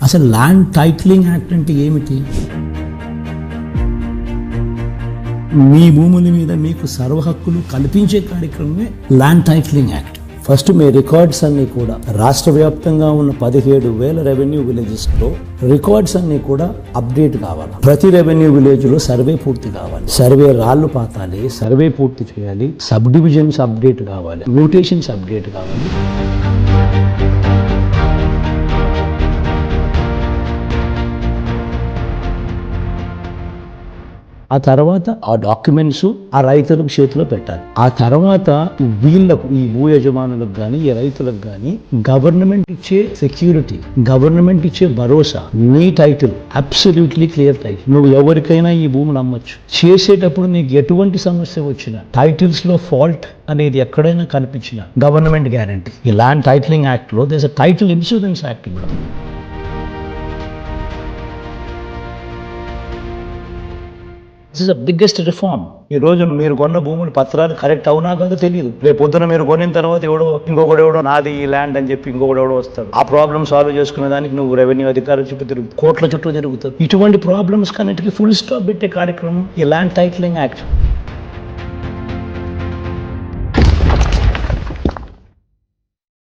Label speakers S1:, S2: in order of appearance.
S1: అసలు land titling act అంటే ఏమిటి? మీ భూముల మీద మీకు సర్వ హక్కులు కల్పించే కార్యక్రమమే ల్యాండ్ టైటిలింగ్ యాక్ట్. ఫస్ట్ మీ రికార్డ్స్ అన్ని కూడా రాష్ట్ర వ్యాప్తంగా ఉన్న 17,000 రెవెన్యూ విలేజెస్ లో రికార్డ్స్ అన్ని కూడా అప్డేట్ కావాలి. ప్రతి రెవెన్యూ విలేజ్ లో సర్వే పూర్తి కావాలి, సర్వే రాళ్లు పాతాలి, సర్వే పూర్తి చేయాలి, సబ్ డివిజన్స్ అప్డేట్ కావాలి, మ్యూటేషన్స్ అప్డేట్ కావాలి. ఆ తర్వాత ఆ డాక్యుమెంట్స్ ఆ రైతులకు చేతిలో పెట్టాలి. ఆ తర్వాత వీళ్ళకు, ఈ భూ యజమానులకు కానీ ఈ రైతులకు కానీ గవర్నమెంట్ ఇచ్చే సెక్యూరిటీ, గవర్నమెంట్ ఇచ్చే భరోసా, నీ టైటిల్ అబ్సల్యూట్లీ క్లియర్ టైటిల్. నువ్వు ఎవరికైనా ఈ భూములు అమ్మొచ్చు. చేసేటప్పుడు నీకు ఎటువంటి సమస్య వచ్చినా, టైటిల్స్ లో ఫాల్ట్ అనేది ఎక్కడైనా కనిపించినా గవర్నమెంట్ గ్యారంటీ. ఈ ల్యాండ్ టైటిలింగ్ యాక్ట్ లో there is a title insurance act కూడా. This is the biggest reform. ఈ రోజు మీరు కొన్న భూములు పత్రాలు కరెక్ట్ అవునా కాదో తెలియదు. రేపు పొద్దున మీరు కొనిన తర్వాత ఇంకొకడెవడో నాది ఈ ల్యాండ్ అని చెప్పి ఇంకొకడెవడో వస్తాడు. ఆ ప్రాబ్లమ్ సాల్వ్ చేసుకునే దానికి నువ్వు రెవెన్యూ అధికారుల చుట్టూ కోట్ల చుట్టూ జరుగుతుంది. ఇటువంటి ప్రాబ్లమ్స్ కన్నిటికీ ఫుల్ స్టాప్ పెట్టే కార్యక్రమం ఈ ల్యాండ్ టైటిలింగ్ యాక్ట్.